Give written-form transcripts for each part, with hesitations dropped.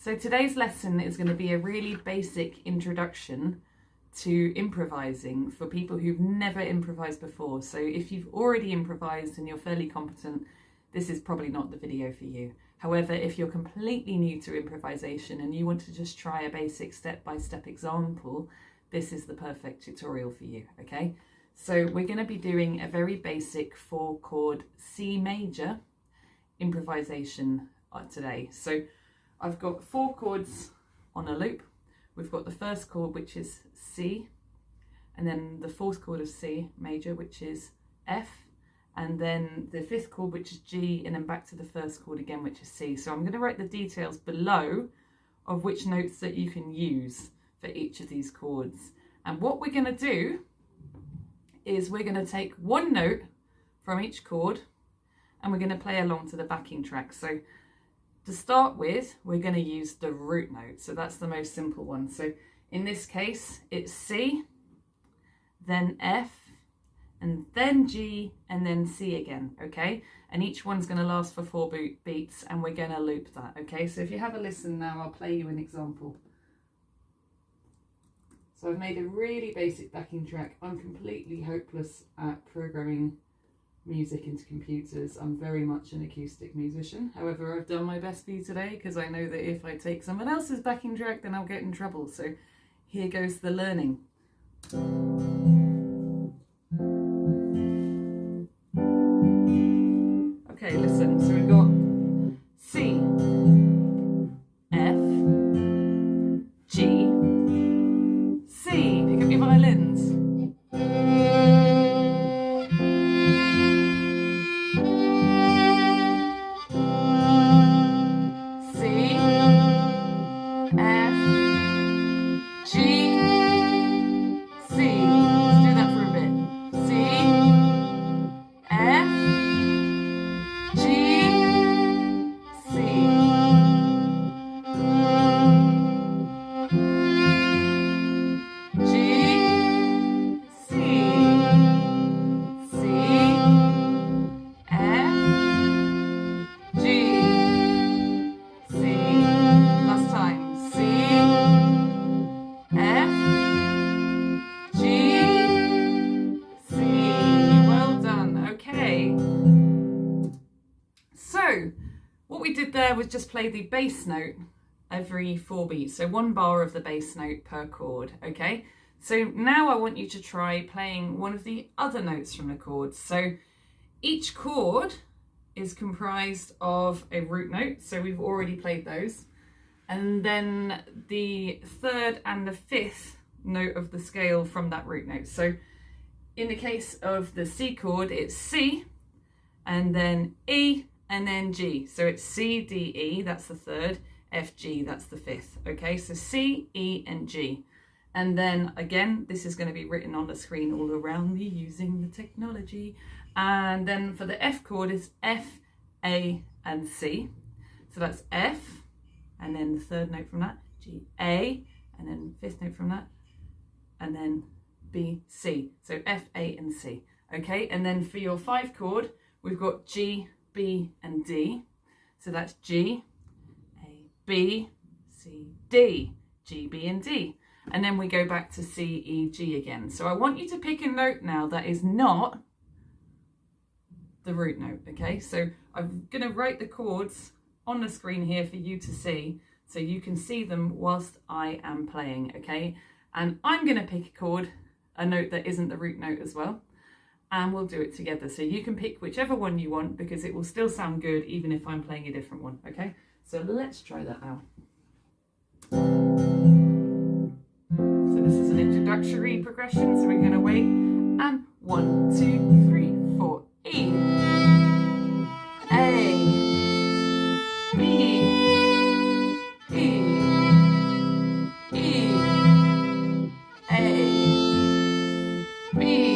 So today's lesson is going to be a really basic introduction to improvising for people who've never improvised before. So if you've already improvised and you're fairly competent, this is probably not the video for you. However, if you're completely new to improvisation and you want to just try a basic step-by-step example, this is the perfect tutorial for you, okay? So we're going to be doing a very basic 4-chord C major improvisation today. So I've got 4 chords on a loop. We've got the first chord, which is C, and then the 4th chord of C major, which is F, and then the 5th chord, which is G, and then back to the first chord again, which is C. So I'm going to write the details below of which notes that you can use for each of these chords. And what we're going to do is we're going to take one note from each chord and we're going to play along to the backing track. So to start with, we're going to use the root note. So that's the most simple one. So in this case, it's C, then F, and then G, and then C again, okay? And each one's going to last for 4 beats, and we're going to loop that, okay? So if you have a listen now, I'll play you an example. So I've made a really basic backing track. I'm completely hopeless at programming music into computers. I'm very much an acoustic musician. However, I've done my best for you today because I know that if I take someone else's backing track, then I'll get in trouble. So here goes the learning. Okay, listen. So we've got C, F, G, C. Pick up your violins. What we did there was just play the bass note every 4 beats, so 1 bar of the bass note per chord, okay? So now I want you to try playing one of the other notes from the chords. So each chord is comprised of a root note, so we've already played those, and then the 3rd and the 5th note of the scale from that root note. So in the case of the C chord, it's C, and then E, and then G. So it's C, D, E, that's the 3rd, F, G, that's the 5th. Okay, so C, E, and G. And then again, this is going to be written on the screen all around me using the technology. And then for the F chord is F, A, and C. So that's F, and then the 3rd note from that, G, A, and then 5th note from that, and then B, C. So F, A, and C. Okay, and then for your 5 chord, we've got G, B, and D. So that's G, A, B, C, D, G, B, and D. And then we go back to C, E, G again. So I want you to pick a note now that is not the root note, okay? So I'm going to write the chords on the screen here for you to see, so you can see them whilst I am playing, okay? And I'm going to pick a chord, a note that isn't the root note as well, and we'll do it together. So you can pick whichever one you want because it will still sound good even if I'm playing a different one, okay? So let's try that now. So this is an introductory progression, so we're going to wait, and 1, 2, 3, 4, E, A, B, E, E, A, B,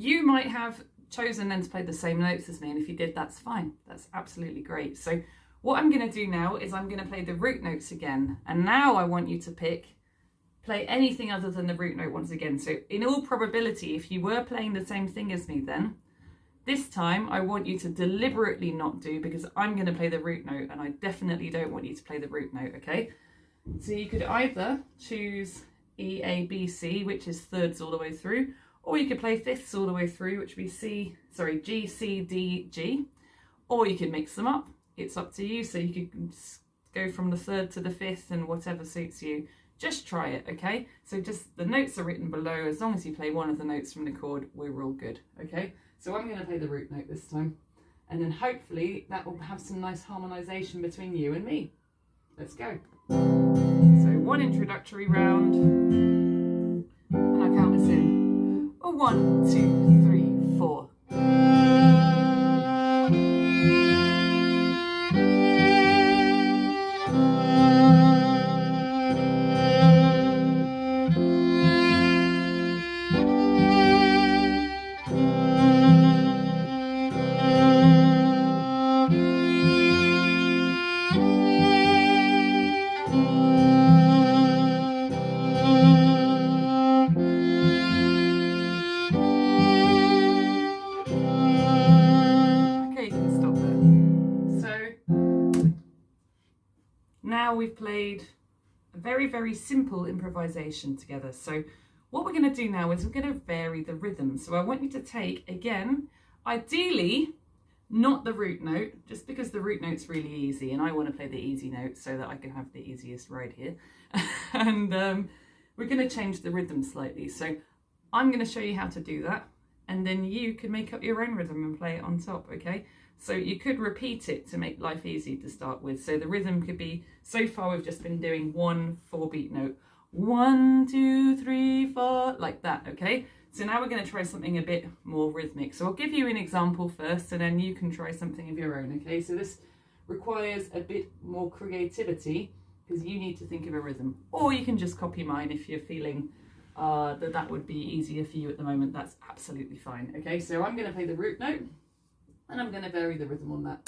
You might have chosen then to play the same notes as me, and if you did, that's fine. That's absolutely great. So what I'm going to do now is I'm going to play the root notes again, and now I want you to play anything other than the root note once again. So in all probability, if you were playing the same thing as me then, this time I want you to deliberately not do, because I'm going to play the root note and I definitely don't want you to play the root note, okay? So you could either choose E, A, B, C, which is thirds all the way through, or you could play fifths all the way through, which would be G, C, D, G, or you could mix them up. It's up to you. So you could go from the third to the fifth and whatever suits you. Just try it, okay? So just the notes are written below. As long as you play one of the notes from the chord, we're all good, okay? So I'm going to play the root note this time, and then hopefully that will have some nice harmonization between you and me. Let's go. So one introductory round, and I'll count us in. 1, 2, 3, 4. Now we've played a very, very simple improvisation together. So what we're going to do now is we're going to vary the rhythm. So I want you to take, again, ideally, not the root note, just because the root note's really easy and I want to play the easy note so that I can have the easiest ride here. And we're going to change the rhythm slightly. So I'm going to show you how to do that, and then you can make up your own rhythm and play it on top, okay? So you could repeat it to make life easy to start with. So the rhythm could be, so far we've just been doing 1 4-beat note. 1, 2, 3, 4, like that, okay? So now we're going to try something a bit more rhythmic. So I'll give you an example first, and then you can try something of your own, okay? So this requires a bit more creativity, because you need to think of a rhythm. Or you can just copy mine if you're feeling that would be easier for you at the moment. That's absolutely fine, okay? So I'm going to play the root note, and I'm going to vary the rhythm on that.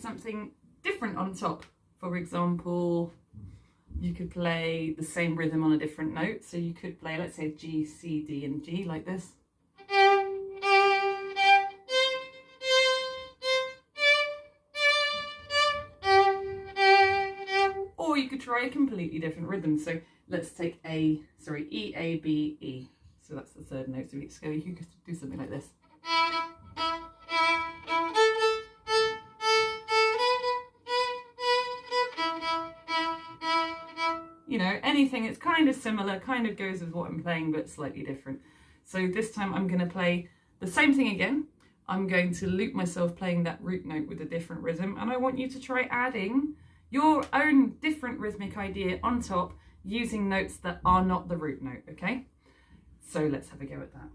Something different on top. For example, you could play the same rhythm on a different note. So you could play, let's say, G, C, D, and G like this. Or you could try a completely different rhythm. So let's take E, A, B, E. So that's the third note. So you could do something like this. You know, anything, it's kind of similar, kind of goes with what I'm playing, but slightly different. So this time I'm going to play the same thing again. I'm going to loop myself playing that root note with a different rhythm, and I want you to try adding your own different rhythmic idea on top using notes that are not the root note, okay? So let's have a go at that.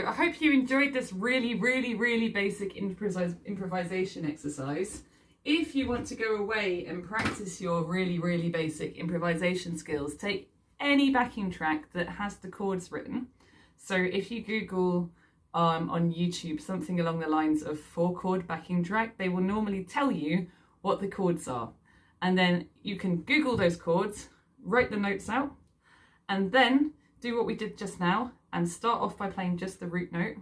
I hope you enjoyed this really basic improvisation exercise. If you want to go away and practice your really basic improvisation skills, take any backing track that has the chords written. So if you Google on YouTube something along the lines of 4-chord backing track, they will normally tell you what the chords are. And then you can Google those chords, write the notes out, and then do what we did just now and start off by playing just the root note.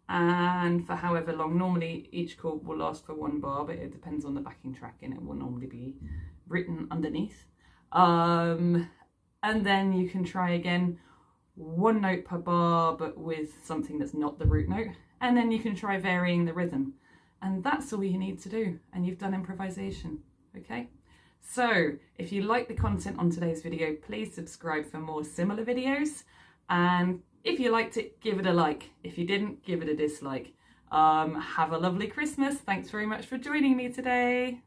And for however long, normally each chord will last for 1 bar, but it depends on the backing track and it will normally be written underneath. And then you can try again 1 note per bar, but with something that's not the root note. And then you can try varying the rhythm. And that's all you need to do. And you've done improvisation, okay? So if you like the content on today's video, please subscribe for more similar videos. And if you liked it, give it a like. If you didn't, give it a dislike. Have a lovely Christmas. Thanks very much for joining me today.